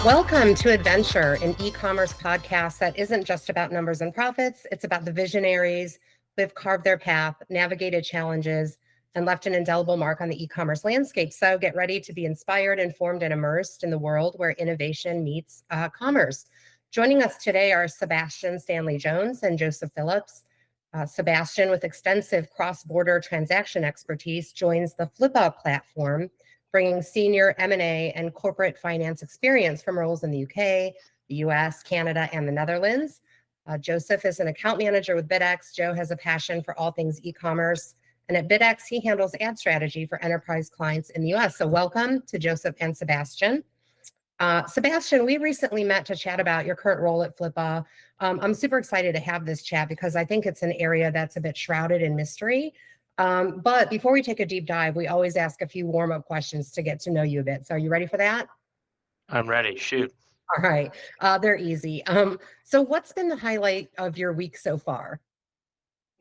Welcome to Adventure, an e-commerce podcast that isn't just about numbers and profits. It's about the visionaries who have carved their path, navigated challenges, and left an indelible mark on the e-commerce landscape. So get ready to be inspired, informed, and immersed in the world where innovation meets commerce. Joining us today are Sebastian Stanley Jones and Joseph Phillips. Sebastian, with extensive cross-border transaction expertise, joins the Flippa platform, bringing senior M&A and corporate finance experience from roles in the UK, the US, Canada, and the Netherlands. Joseph is an account manager with BidX. Joe has a passion for all things e-commerce. And at BidX, he handles ad strategy for enterprise clients in the US. So welcome to Joseph and Sebastian. Sebastian, we recently met to chat about your current role at Flippa. I'm super excited to have this chat because I think it's an area that's a bit shrouded in mystery. But before we take a deep dive, we always ask a few warm-up questions to get to know you a bit. So are you ready for that? I'm ready. Shoot. All right. They're easy. So what's been the highlight of your week so far?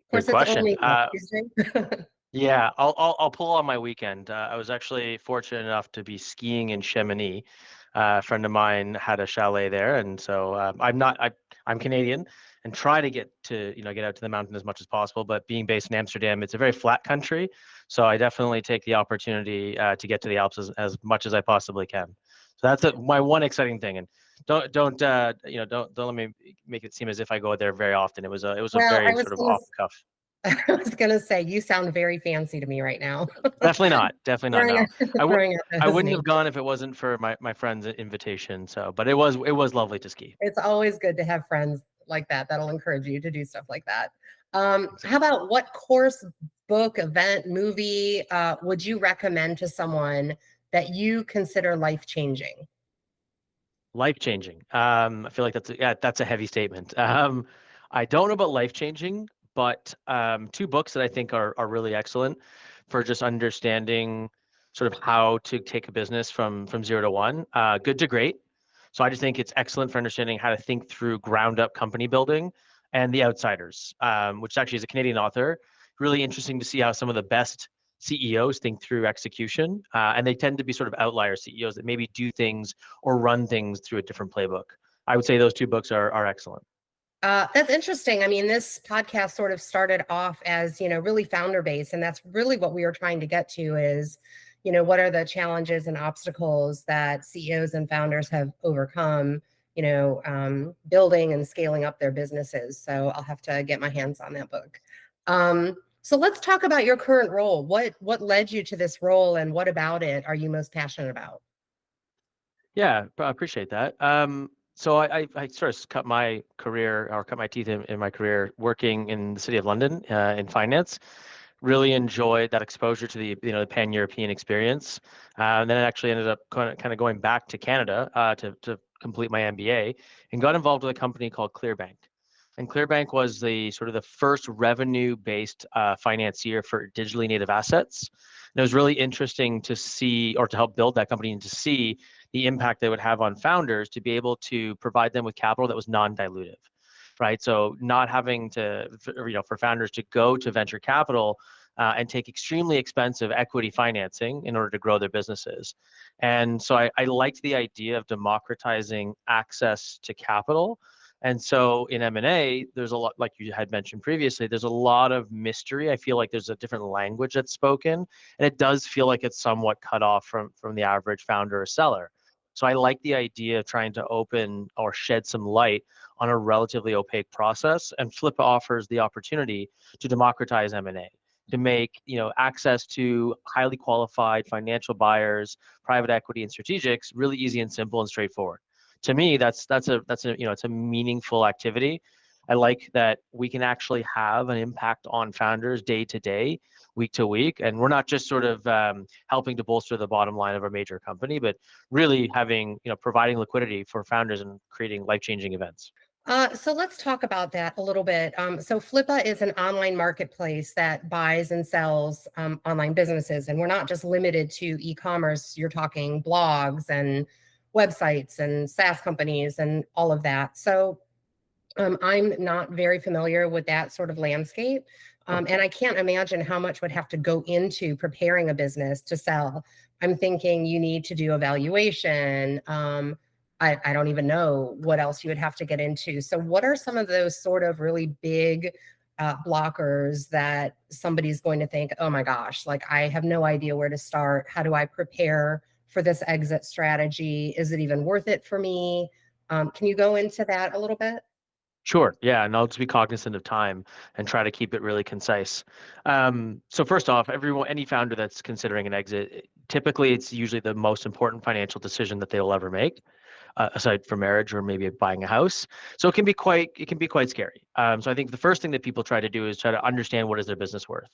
Of course, Good question. it's only Tuesday. Yeah, I'll pull on my weekend. I was actually fortunate enough to be skiing in Chamonix. A friend of mine had a chalet there, and so I'm Canadian and try to get out to the mountain as much as possible. But being based in Amsterdam, it's a very flat country, so I definitely take the opportunity to get to the Alps as much as I possibly can. So that's my one exciting thing. And don't let me make it seem as if I go there very often. It was a very sort of off the cuff. I was gonna say, you sound very fancy to me right now. Definitely not. No. I wouldn't have gone gone if it wasn't for my friend's invitation. So, but it was lovely to ski. It's always good to have friends like that that'll encourage you to do stuff like that. How about what course, book, event, movie would you recommend to someone that you consider life-changing? Life-changing. I feel like that's a heavy statement. I don't know about life-changing, but two books that I think are really excellent for just understanding sort of how to take a business from 0 to 1. Good to Great. So I just think it's excellent for understanding how to think through ground up company building, and The Outsiders, which actually is a Canadian author. Really interesting to see how some of the best CEOs think through execution, and they tend to be sort of outlier CEOs that maybe do things or run things through a different playbook. I would say those two books are excellent. That's interesting. I mean, this podcast sort of started off as, really founder-based, and that's really what we were trying to get to is, what are the challenges and obstacles that CEOs and founders have overcome, building and scaling up their businesses. So I'll have to get my hands on that book. So let's talk about your current role. What led you to this role, and what about it are you most passionate about? Yeah, I appreciate that. So I sort of cut my teeth in my career working in the City of London in finance. Really enjoyed that exposure to the pan-European experience. And then I actually ended up kind of going back to Canada to complete my MBA, and got involved with a company called ClearBank. And ClearBank was the first revenue-based financier for digitally native assets. And it was really interesting to see, or to help build that company, and to see the impact they would have on founders to be able to provide them with capital that was non-dilutive, right? So not having to, for founders to go to venture capital and take extremely expensive equity financing in order to grow their businesses. And so I liked the idea of democratizing access to capital. And so in M&A, there's a lot, like you had mentioned previously, there's a lot of mystery. I feel like there's a different language that's spoken, and it does feel like it's somewhat cut off from the average founder or seller. So I like the idea of trying to open or shed some light on a relatively opaque process, and Flippa offers the opportunity to democratize M&A, to make access to highly qualified financial buyers, private equity, and strategics really easy and simple and straightforward. To me, that's a meaningful activity. I like that we can actually have an impact on founders day to day, week to week, and we're not just sort of helping to bolster the bottom line of a major company, but really providing liquidity for founders and creating life-changing events. So let's talk about that a little bit. So Flippa is an online marketplace that buys and sells online businesses, and we're not just limited to e-commerce. You're talking blogs and websites and SaaS companies and all of that. So I'm not very familiar with that sort of landscape. And I can't imagine how much would have to go into preparing a business to sell. I'm thinking you need to do a valuation. I don't even know what else you would have to get into. So what are some of those sort of really big blockers that somebody's going to think, oh my gosh, like I have no idea where to start. How do I prepare for this exit strategy? Is it even worth it for me? Can you go into that a little bit? Sure. Yeah, and I'll just be cognizant of time and try to keep it really concise. So first off, any founder that's considering an exit, typically it's usually the most important financial decision that they will ever make, aside from marriage or maybe buying a house. So it can be quite scary. So I think the first thing that people try to do is try to understand what is their business worth.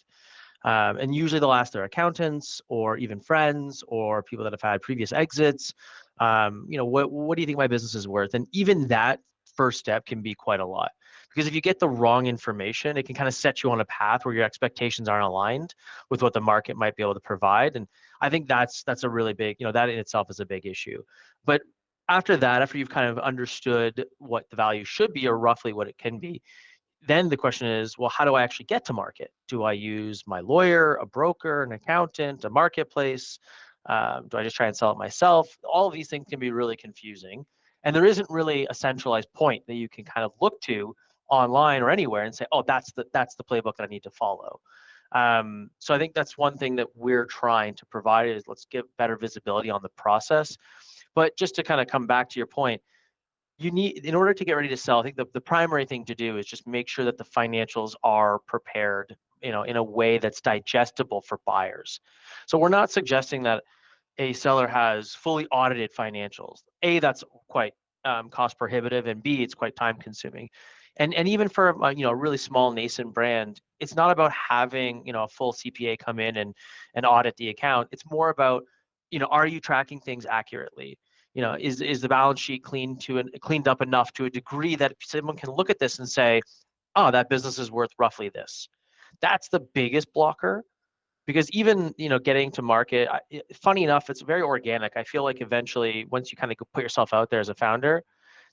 And usually they'll ask their accountants or even friends or people that have had previous exits, what do you think my business is worth? And even that first step can be quite a lot, because if you get the wrong information, it can kind of set you on a path where your expectations aren't aligned with what the market might be able to provide. And I think that's a really big, that in itself is a big issue. But after that, after you've kind of understood what the value should be or roughly what it can be, then the question is, well, how do I actually get to market? Do I use my lawyer, a broker, an accountant, a marketplace? Do I just try and sell it myself? All of these things can be really confusing. And there isn't really a centralized point that you can kind of look to online or anywhere and say, oh, that's the playbook that I need to follow. So I think that's one thing that we're trying to provide is let's get better visibility on the process. But just to kind of come back to your point, in order to get ready to sell, I think the primary thing to do is just make sure that the financials are prepared, in a way that's digestible for buyers. So we're not suggesting that a seller has fully audited financials. A, that's quite cost prohibitive, and B, it's quite time consuming. And even for a really small nascent brand, it's not about having a full CPA come in and audit the account. It's more about are you tracking things accurately? Is the balance sheet cleaned up enough to a degree that someone can look at this and say, oh, that business is worth roughly this. That's the biggest blocker, because even getting to market, funny enough, it's very organic. I feel like eventually, once you kind of put yourself out there as a founder,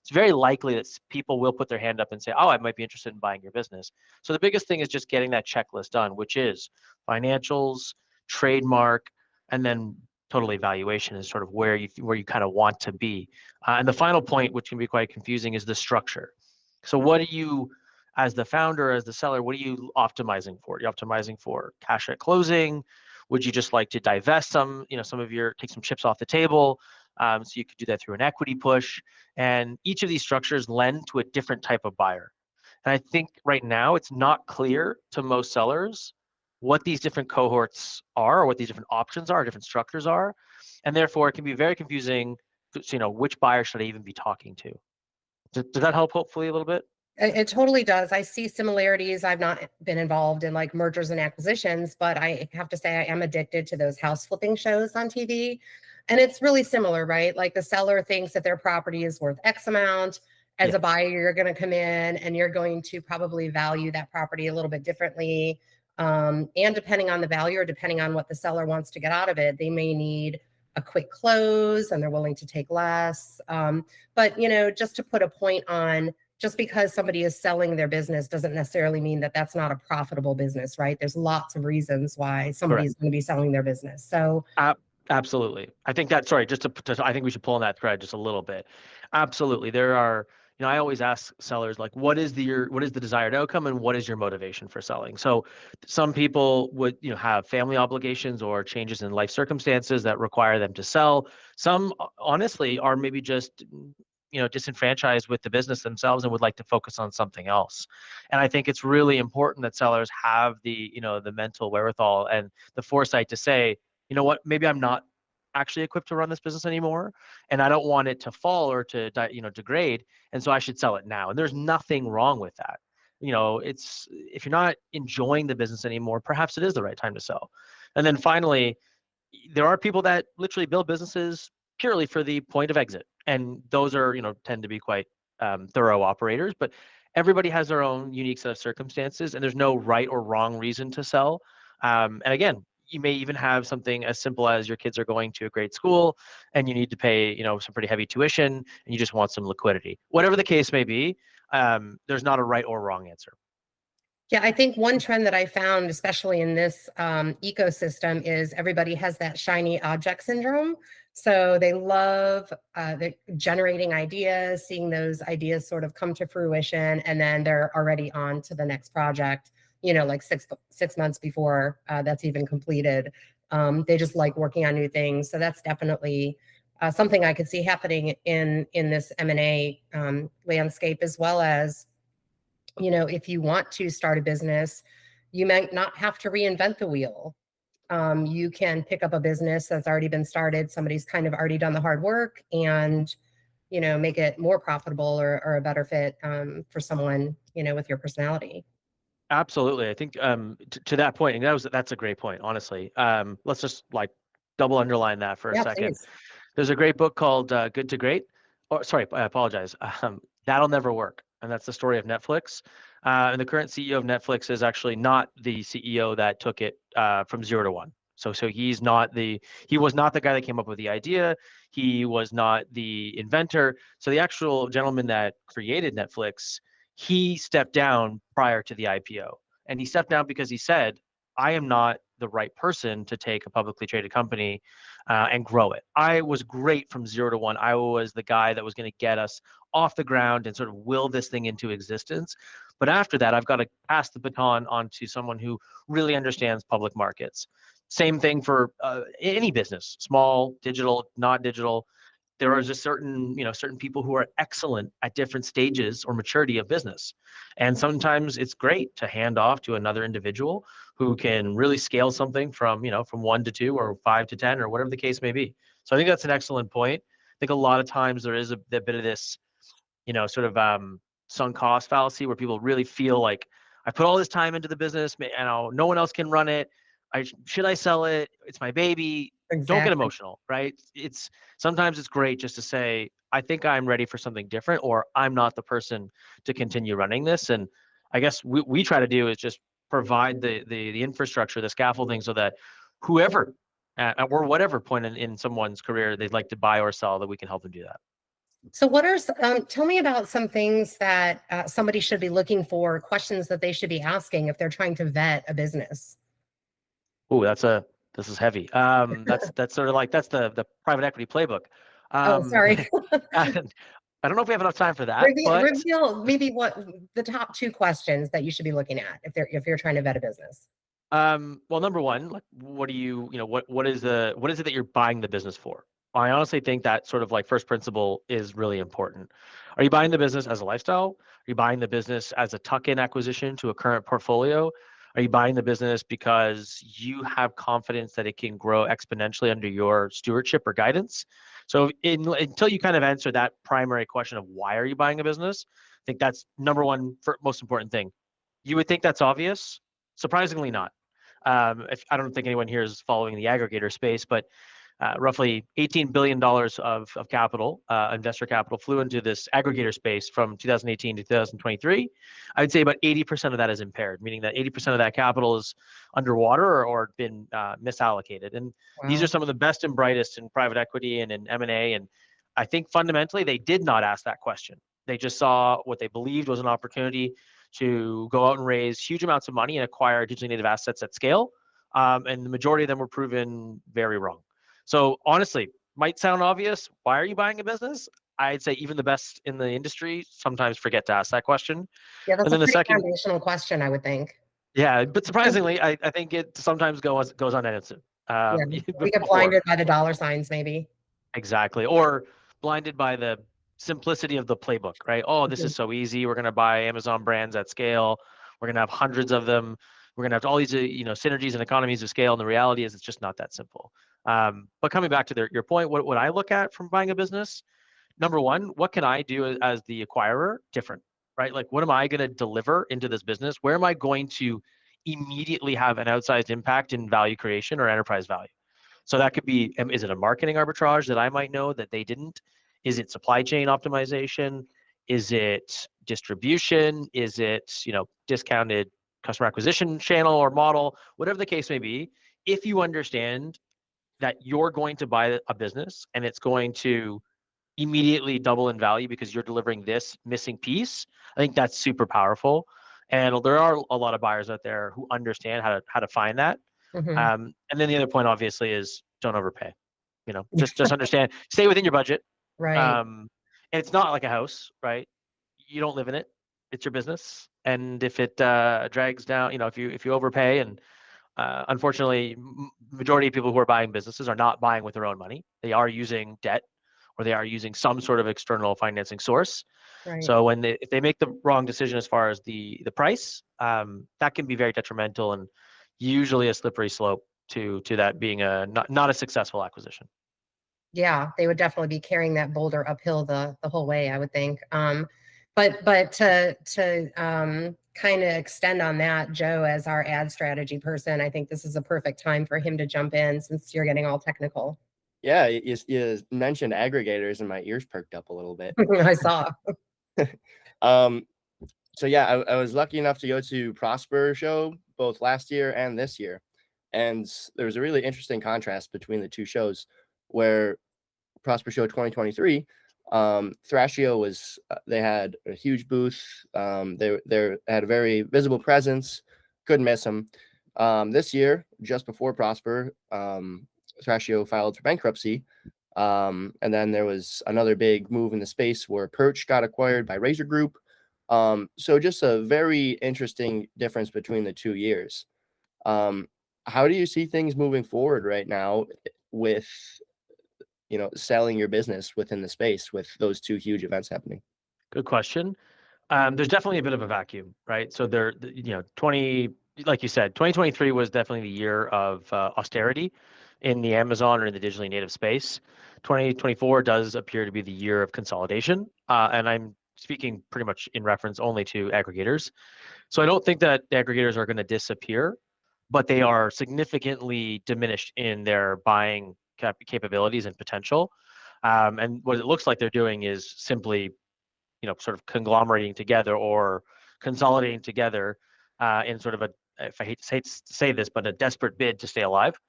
it's very likely that people will put their hand up and say, oh, I might be interested in buying your business. So the biggest thing is just getting that checklist done, which is financials, trademark, and then totally valuation is sort of where you kind of want to be. And the final point, which can be quite confusing, is the structure. So what do you, as the founder, as the seller, what are you optimizing for? Are you optimizing for cash at closing? Would you just like to divest take some chips off the table? So you could do that through an equity push. And each of these structures lend to a different type of buyer. And I think right now it's not clear to most sellers what these different cohorts are, or what these different options are, different structures are. And therefore it can be very confusing, which buyer should I even be talking to? Does that help hopefully a little bit? It totally does. I see similarities. I've not been involved in like mergers and acquisitions, but I have to say I am addicted to those house flipping shows on TV. And it's really similar, right? Like the seller thinks that their property is worth X amount. As Yeah, a buyer, you're going to come in and you're going to probably value that property a little bit differently. And depending on the value or depending on what the seller wants to get out of it, they may need a quick close and they're willing to take less. But, just to put a point on, just because somebody is selling their business doesn't necessarily mean that that's not a profitable business, right? There's lots of reasons why somebody correct. is going to be selling their business. So Absolutely. I think that, sorry, I think we should pull on that thread just a little bit. Absolutely. There are, I always ask sellers, like, what is the desired outcome and what is your motivation for selling? So some people would, have family obligations or changes in life circumstances that require them to sell. Some honestly are maybe just, disenfranchised with the business themselves and would like to focus on something else. And I think it's really important that sellers have the mental wherewithal and the foresight to say, you know what, maybe I'm not actually equipped to run this business anymore, and I don't want it to fall or to degrade, and so I should sell it now. And there's nothing wrong with that. It's, if you're not enjoying the business anymore, perhaps it is the right time to sell. And then finally, there are people that literally build businesses purely for the point of exit, and those are tend to be quite thorough operators. But everybody has their own unique set of circumstances, and there's no right or wrong reason to sell. And again, you may even have something as simple as your kids are going to a great school and you need to pay some pretty heavy tuition and you just want some liquidity. Whatever the case may be, there's not a right or wrong answer. yeah, I think one trend that I found, especially in this ecosystem, is everybody has that shiny object syndrome. So they love generating ideas, seeing those ideas sort of come to fruition, and then they're already on to the next project, like 6 months before that's even completed. They just like working on new things. So that's definitely something I could see happening in this M&A landscape, as well as, if you want to start a business, you might not have to reinvent the wheel. You can pick up a business that's already been started. Somebody's kind of already done the hard work, and make it more profitable, or a better fit for someone with your personality. Absolutely. I think to that point, and that's a great point, honestly. Let's just like double underline that for a Yeah, second. please. There's a great book called Good to Great. Or sorry, I apologize. That'll Never Work, and that's the story of Netflix. And the current CEO of Netflix is actually not the CEO that took it from 0 to 1. So he was not the guy that came up with the idea. He was not the inventor. So the actual gentleman that created Netflix, he stepped down prior to the IPO, and he stepped down because he said, "I am not the right person to take a publicly traded company and grow it. I was great from 0 to 1. I was the guy that was going to get us off the ground and sort of will this thing into existence. But after that, I've got to pass the baton on to someone who really understands public markets." Same thing for any business, small, digital, not digital. There are just certain people who are excellent at different stages or maturity of business, and sometimes it's great to hand off to another individual who can really scale something from 1 to 2 or 5 to 10 or whatever the case may be. So I think that's an excellent point. I think a lot of times there is a bit of this sort of sunk cost fallacy, where people really feel like, I put all this time into the business and no one else can run it. Should I sell it? It's my baby. Don't get Exactly. emotional, right? Sometimes it's great just to say, I think I'm ready for something different, or I'm not the person to continue running this. And I guess we try to do is just provide the infrastructure, the scaffolding, so that whoever or whatever point in someone's career they'd like to buy or sell, that we can help them do that. So tell me about some things that somebody should be looking for, questions that they should be asking if they're trying to vet a business. Oh, this is heavy. That's sort of like, that's the private equity playbook. Oh, sorry. And I don't know if we have enough time for that, reveal, but reveal maybe what the top two questions that you should be looking at if you're trying to vet a business. well, number one, like, what do what is it that you're buying the business for? I honestly think that sort of like first principle is really important. Are you buying the business as a lifestyle? Are you buying the business as a tuck-in acquisition to a current portfolio? Are you buying the business because you have confidence that it can grow exponentially under your stewardship or guidance? So until you kind of answer that primary question of why are you buying a business, I think that's number one, most important thing. You would think that's obvious. Surprisingly not. If I don't think anyone here is following the aggregator space, but roughly $18 billion of capital, investor capital, flew into this aggregator space from 2018 to 2023. I would say about 80% of that is impaired, meaning that 80% of that capital is underwater or been misallocated. And these are Wow. some of the best and brightest in private equity and in M&A. And I think fundamentally they did not ask that question. They just saw what they believed was an opportunity to go out and raise huge amounts of money and acquire digitally native assets at scale. And the majority of them were proven very wrong. So honestly, might sound obvious. Why are you buying a business? I'd say even the best in the industry sometimes forget to ask that question. Yeah, And that's a then the pretty second, foundational question, I would think. yeah, but surprisingly, I think it sometimes goes unanswered Yeah, we get before. blinded by the dollar signs, maybe. Exactly. Or blinded by the simplicity of the playbook, right? Oh, this Mhm. is so easy. We're going to buy Amazon brands at scale. We're going to have hundreds of them. We're going to have all these, synergies and economies of scale. And the reality is, it's just not that simple. But coming back to your point, what I look at from buying a business, number one, what can I do as the acquirer different, right? Like, what am I going to deliver into this business? Where am I going to immediately have an outsized impact in value creation or enterprise value? So that could be, is it a marketing arbitrage that I might know that they didn't? Is it supply chain optimization? Is it distribution? Is it, discounted customer acquisition channel or model? Whatever the case may be, if you understand that you're going to buy a business and it's going to immediately double in value because you're delivering this missing piece, I think that's super powerful. And there are a lot of buyers out there who understand how to find that. Mhm. And then the other point, obviously, is don't overpay. Just understand, stay within your budget. Right. And it's not like a house, right? You don't live in it. It's your business. And if it drags down, if you overpay, and unfortunately, majority of people who are buying businesses are not buying with their own money. They are using debt, or they are using some sort of external financing source. Right. So if they make the wrong decision as far as the price, that can be very detrimental, and usually a slippery slope to that being a not a successful acquisition. Yeah, they would definitely be carrying that boulder uphill the whole way, I would think. But to kind of extend on that, Joe, as our ad strategy person, I think this is a perfect time for him to jump in since you're getting all technical. Yeah, you mentioned aggregators, and my ears perked up a little bit. I saw. So yeah, I was lucky enough to go to Prosper show both last year and this year, and there was a really interesting contrast between the two shows, where Prosper Show 2023, Thrashio was they had a huge booth. They had a very visible presence. Couldn't miss them. This year, just before Prosper, Thrashio filed for bankruptcy. And then there was another big move in the space where Perch got acquired by Razor Group. So just a very interesting difference between the 2 years. How do you see things moving forward right now with selling your business within the space with those two huge events happening? Good question. There's definitely a bit of a vacuum, right? So like you said, 2023 was definitely the year of austerity in the Amazon or in the digitally native space. 2024 does appear to be the year of consolidation, and I'm speaking pretty much in reference only to aggregators. So I don't think that the aggregators are going to disappear, but they are significantly diminished in their buying capabilities and potential. And what it looks like they're doing is simply sort of conglomerating together or consolidating together in sort of if I hate to say this, but a desperate bid to stay alive.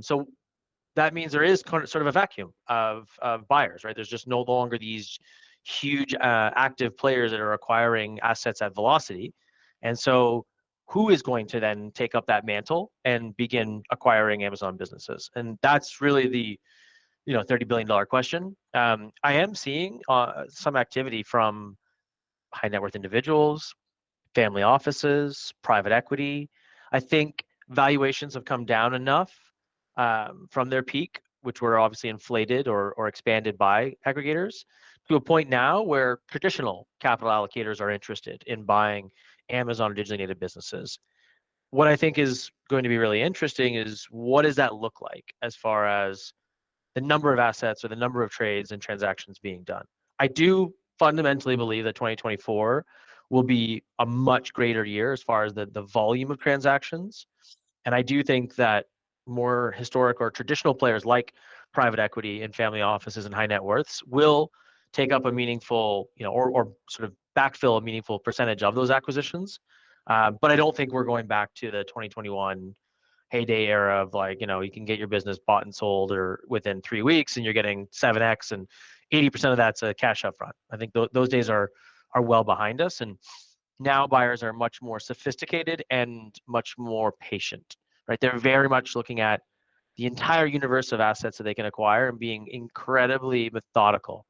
So that means there is sort of a vacuum of buyers, right? There's just no longer these huge active players that are acquiring assets at velocity. And so who is going to then take up that mantle and begin acquiring Amazon businesses? And that's really the $30 billion question. I am seeing some activity from high net worth individuals, family offices, private equity. I think valuations have come down enough from their peak, which were obviously inflated or expanded by aggregators, to a point now where traditional capital allocators are interested in buying Amazon or digitally native businesses. What I think is going to be really interesting is, what does that look like as far as the number of assets or the number of trades and transactions being done? I do fundamentally believe that 2024 will be a much greater year as far as the volume of transactions. And I do think that more historic or traditional players like private equity and family offices and high net worths will take up a meaningful, or sort of backfill a meaningful percentage of those acquisitions. But I don't think we're going back to the 2021 heyday era of you can get your business bought and sold or within 3 weeks and you're getting 7x and 80% of that's a cash upfront. I think those days are well behind us, and now buyers are much more sophisticated and much more patient, right? They're very much looking at the entire universe of assets that they can acquire and being incredibly methodical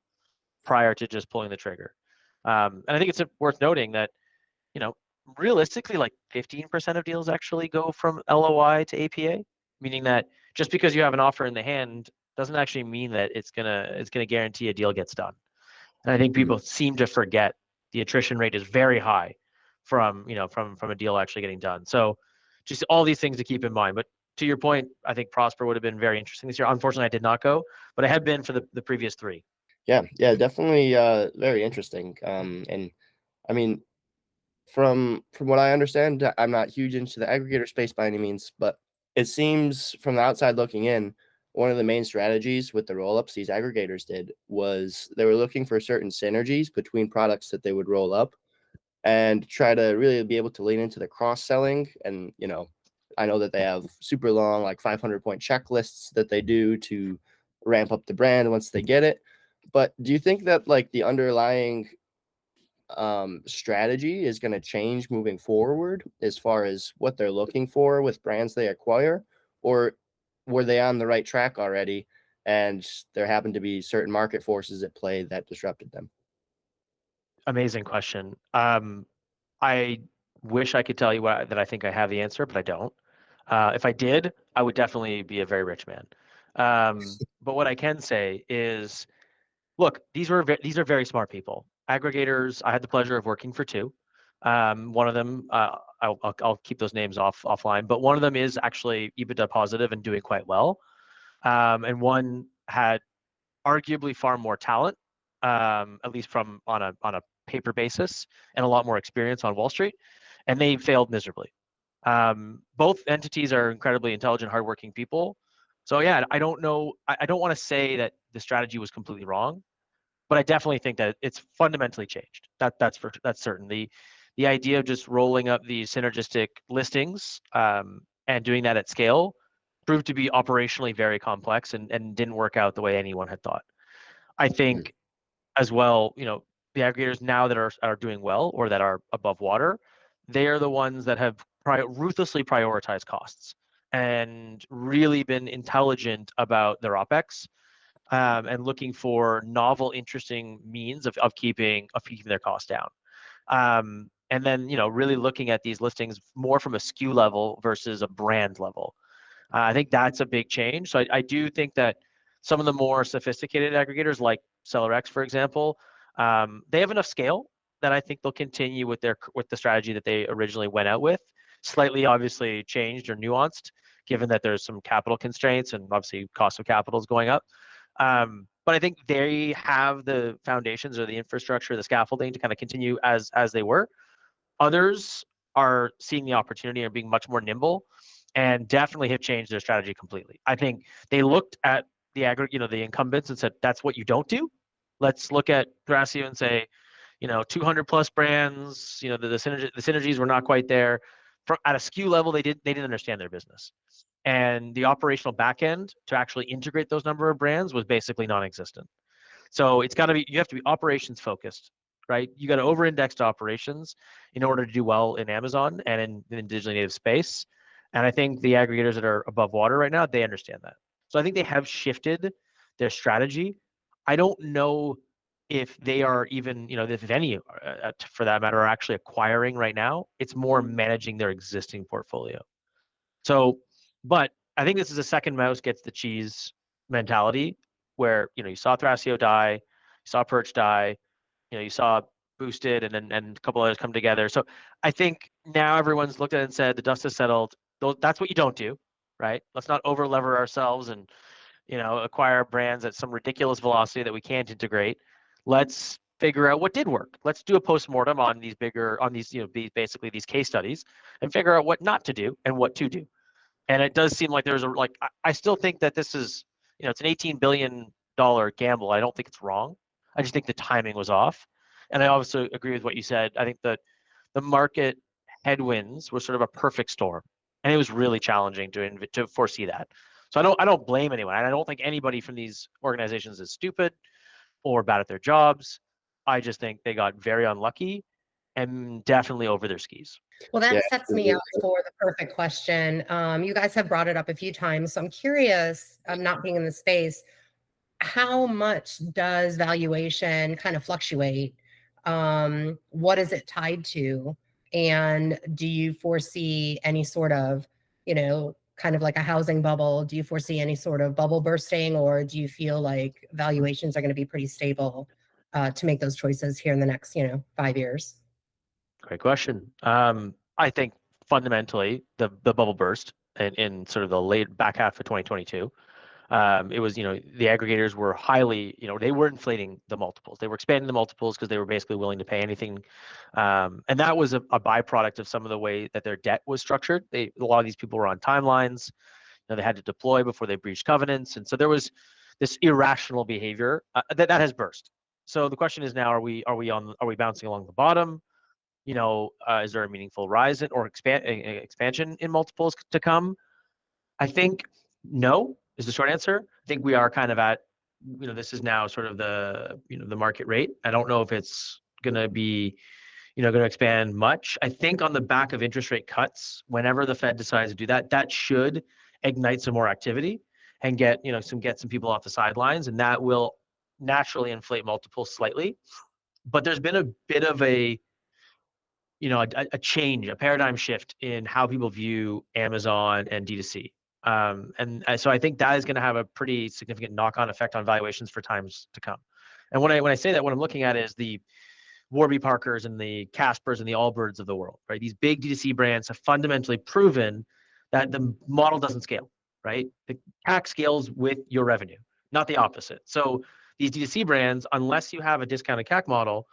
prior to just pulling the trigger. And I think it's worth noting that, realistically, like 15% of deals actually go from LOI to APA, meaning that just because you have an offer in the hand doesn't actually mean that it's gonna guarantee a deal gets done. And I think people seem to forget the attrition rate is very high from a deal actually getting done. So just all these things to keep in mind. But to your point, I think Prosper would have been very interesting this year. Unfortunately, I did not go, but I had been for the previous 3. Yeah, definitely very interesting. And I mean, from what I understand, I'm not huge into the aggregator space by any means, but it seems from the outside looking in, one of the main strategies with the roll-ups these aggregators did was they were looking for certain synergies between products that they would roll up and try to really be able to lean into the cross-selling. And, I know that they have super long, like 500-point checklists that they do to ramp up the brand once they get it. But do you think that like the underlying strategy is going to change moving forward as far as what they're looking for with brands they acquire, or were they on the right track already and there happened to be certain market forces at play that disrupted them? Amazing question. I wish I could tell you that I think I have the answer, but I don't. If I did, I would definitely be a very rich man. But what I can say is, look, these are very smart people. Aggregators. I had the pleasure of working for two. One of them, I'll keep those names offline, but one of them is actually EBITDA positive and doing quite well. And one had arguably far more talent, at least from on a paper basis, and a lot more experience on Wall Street, and they failed miserably. Both entities are incredibly intelligent, hardworking people. So yeah, I don't know. I don't want to say that the strategy was completely wrong, but I definitely think that it's fundamentally changed. That's certain. The idea of just rolling up these synergistic listings and doing that at scale proved to be operationally very complex and didn't work out the way anyone had thought. I think as well, the aggregators now that are doing well or that are above water, they are the ones that have ruthlessly prioritized costs and really been intelligent about their OpEx, and looking for novel, interesting means of keeping their costs down. And then, really looking at these listings more from a SKU level versus a brand level. I think that's a big change. So I do think that some of the more sophisticated aggregators, like SellerX, for example, they have enough scale that I think they'll continue with the strategy that they originally went out with. Slightly, obviously, changed or nuanced, given that there's some capital constraints and obviously cost of capital is going up. But I think they have the foundations or the infrastructure, the scaffolding to kind of continue as they were. Others are seeing the opportunity and being much more nimble, and definitely have changed their strategy completely. I think they looked at the incumbents and said, "That's what you don't do. Let's look at Thrasio and say, 200 plus brands. The synergies were not quite there. At a SKU level, they didn't understand their business, and the operational back end to actually integrate those number of brands was basically non-existent. So you have to be operations focused, right? You got to over-index to operations in order to do well in Amazon and in digitally native space. And I think the aggregators that are above water right now, they understand that. So I think they have shifted their strategy. I don't know if they are even, if any, for that matter, are actually acquiring right now. It's more managing their existing portfolio. So, but I think this is a second mouse gets the cheese mentality where, you saw Thrasio die, you saw Perch die, you saw Boosted and a couple others come together. So I think now everyone's looked at it and said, the dust has settled. That's what you don't do, right? Let's not over lever ourselves and, acquire brands at some ridiculous velocity that we can't integrate. Let's figure out what did work. Let's do a postmortem on these, basically these case studies and figure out what not to do and what to do. And it does seem like I still think that this is, it's an $18 billion gamble. I don't think it's wrong. I just think the timing was off. And I also agree with what you said. I think that the market headwinds were sort of a perfect storm, and it was really challenging to foresee that. So I don't blame anyone. And I don't think anybody from these organizations is stupid or bad at their jobs. I just think they got very unlucky and definitely over their skis. Well, that sets me up for the perfect question. You guys have brought it up a few times, so I'm curious, not being in the space, how much does valuation kind of fluctuate? What is it tied to? And do you foresee any sort of, kind of like a housing bubble? Do you foresee any sort of bubble bursting, or do you feel like valuations are going to be pretty stable to make those choices here in the next, 5 years? Great question. I think fundamentally the bubble burst in sort of the late back half of 2022. It was, the aggregators were highly, they were inflating the multiples. They were expanding the multiples because they were basically willing to pay anything. And that was a byproduct of some of the way that their debt was structured. A lot of these people were on timelines. They had to deploy before they breached covenants. And so there was this irrational behavior that has burst. So the question is now, are we bouncing along the bottom? Is there a meaningful rise or expansion in multiples to come? I think no is the short answer. I think we are kind of at, this is now sort of the market rate. I don't know if it's going to be, going to expand much. I think on the back of interest rate cuts, whenever the Fed decides to do that, that should ignite some more activity. and get some people off the sidelines, and that will naturally inflate multiples slightly. But there's been a bit of a change, a paradigm shift in how people view Amazon and D2C. And so I think that is going to have a pretty significant knock-on effect on valuations for times to come. And when I say that, what I'm looking at is the Warby Parkers and the Caspers and the Allbirds of the world, right? These big D2C brands have fundamentally proven that the model doesn't scale, right? The CAC scales with your revenue, not the opposite. So these D2C brands, unless you have a discounted CAC model,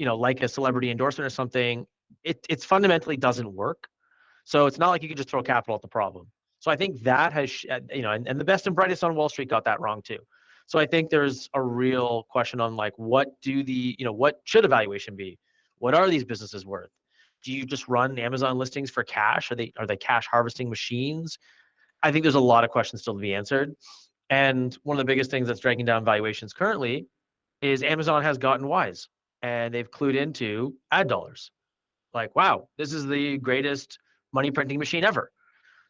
like a celebrity endorsement or something, it's fundamentally doesn't work. So it's not like you can just throw capital at the problem. So I think that has, and the best and brightest on Wall Street got that wrong too. So I think there's a real question on like, what should a valuation be? What are these businesses worth? Do you just run Amazon listings for cash? Are they cash harvesting machines? I think there's a lot of questions still to be answered. And one of the biggest things that's dragging down valuations currently is Amazon has gotten wise and they've clued into ad dollars. Like, wow, this is the greatest money printing machine ever.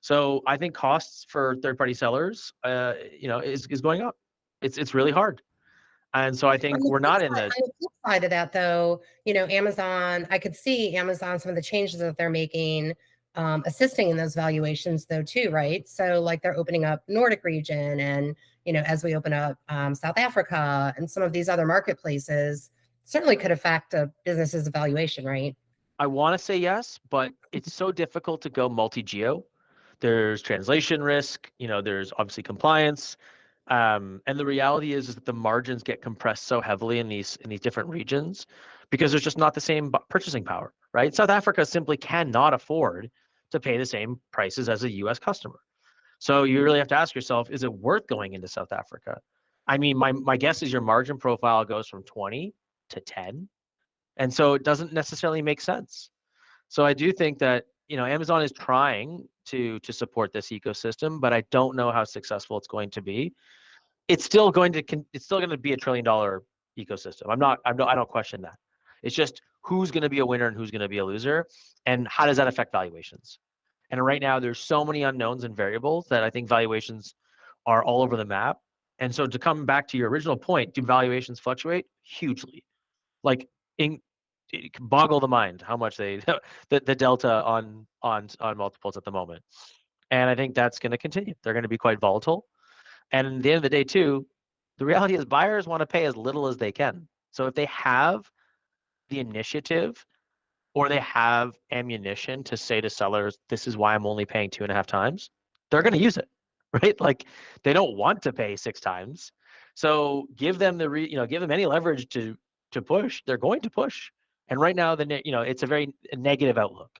So I think costs for third-party sellers, is going up. It's really hard. And so I think we're not in the. On the flip side of that, though, Amazon, I could see Amazon, some of the changes that they're making, assisting in those valuations, though, too, right? So, like, they're opening up Nordic region, and as we open up South Africa and some of these other marketplaces, certainly could affect a business's valuation, right? I want to say yes, but it's so difficult to go multi-geo. There's translation risk, there's obviously compliance. And the reality is that the margins get compressed so heavily in these different regions because there's just not the same purchasing power, right? South Africa simply cannot afford to pay the same prices as a US customer. So you really have to ask yourself, is it worth going into South Africa? I mean, my guess is your margin profile goes from 20 to 10. And so it doesn't necessarily make sense. So I do think that, Amazon is trying to support this ecosystem, but I don't know how successful it's going to be. It's still going to be $1 trillion ecosystem. I don't question that. It's just who's going to be a winner and who's going to be a loser, and how does that affect valuations? And right now there's so many unknowns and variables that I think valuations are all over the map. And so to come back to your original point, do valuations fluctuate? Hugely. Like it can boggle the mind how much the delta on multiples at the moment. And I think that's going to continue. They're going to be quite volatile. And at the end of the day, too, the reality is buyers want to pay as little as they can. So if they have the initiative or they have ammunition to say to sellers, this is why I'm only paying 2.5 times, they're going to use it, right? Like they don't want to pay 6 times. So give them give them any leverage to push. They're going to push. And right now, it's a very negative outlook.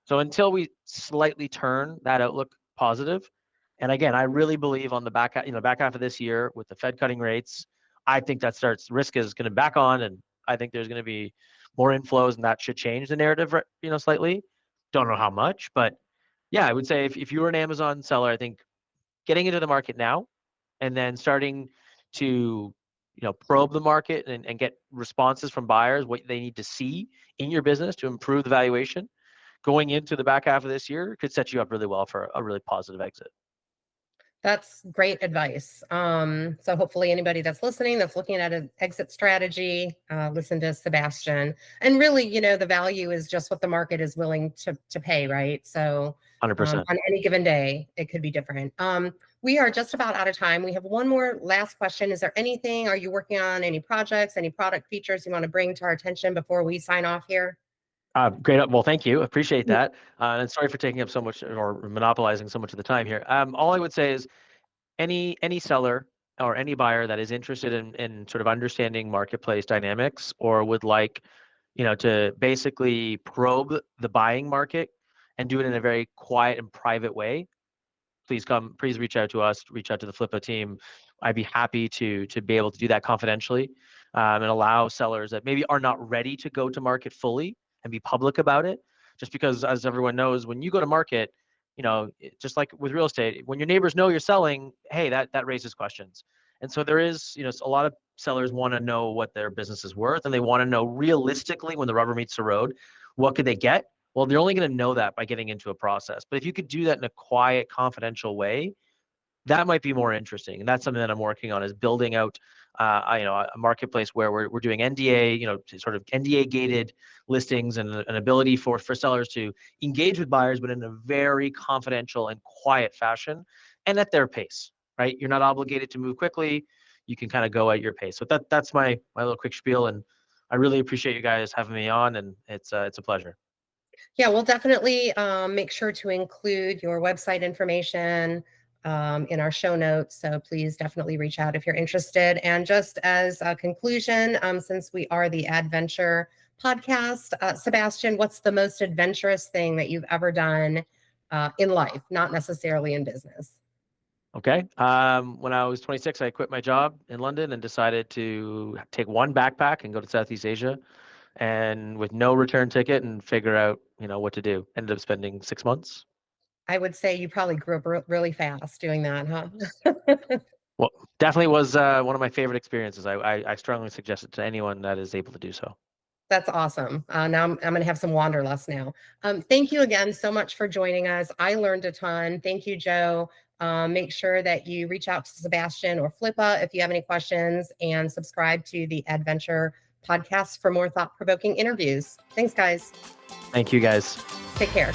So until we slightly turn that outlook positive, and again, I really believe on the back half of this year with the Fed cutting rates, I think that risk is going to back on, and I think there's going to be more inflows, and that should change the narrative, slightly. Don't know how much, but yeah, I would say if you were an Amazon seller, I think getting into the market now, and then starting to probe the market and get responses from buyers, what they need to see in your business to improve the valuation going into the back half of this year could set you up really well for a really positive exit. That's great advice. So hopefully anybody that's listening, that's looking at an exit strategy, listen to Sebastian. And really, the value is just what the market is willing to pay, right? So 100%. On any given day, it could be different. We are just about out of time. We have one more last question. Is there anything, are you working on any projects, any product features you want to bring to our attention before we sign off here? Great. Well, thank you. Appreciate that. And sorry for taking up so much or monopolizing so much of the time here. All I would say is any seller or any buyer that is interested in sort of understanding marketplace dynamics or would like, to basically probe the buying market and do it in a very quiet and private way, please reach out to us, reach out to the Flippa team. I'd be happy to be able to do that confidentially, and allow sellers that maybe are not ready to go to market fully and be public about it. Just because, as everyone knows, when you go to market, just like with real estate, when your neighbors know you're selling, hey, that raises questions. And so there is, a lot of sellers want to know what their business is worth, and they want to know realistically when the rubber meets the road, what could they get? Well, they're only going to know that by getting into a process. But if you could do that in a quiet, confidential way, that might be more interesting. And that's something that I'm working on, is building out a marketplace where we're doing NDA, sort of NDA gated listings, and an ability for sellers to engage with buyers, but in a very confidential and quiet fashion and at their pace, right? You're not obligated to move quickly. You can kind of go at your pace. So that's my little quick spiel. And I really appreciate you guys having me on, and it's a pleasure. Yeah, we'll definitely make sure to include your website information in our show notes. So please definitely reach out if you're interested. And just as a conclusion, since we are the Adventure podcast, Sebastian, what's the most adventurous thing that you've ever done in life, not necessarily in business? Okay. When I was 26, I quit my job in London and decided to take one backpack and go to Southeast Asia, and with no return ticket, and figure out, what to do. Ended up spending 6 months. I would say you probably grew up really fast doing that, huh? Well, definitely was one of my favorite experiences. I strongly suggest it to anyone that is able to do so. That's awesome. Now I'm going to have some wanderlust now. Thank you again so much for joining us. I learned a ton. Thank you, Joe. Make sure that you reach out to Sebastian or Flippa if you have any questions, and subscribe to the Adventure podcast for more thought-provoking interviews. Thanks, guys. Thank you, guys. Take care.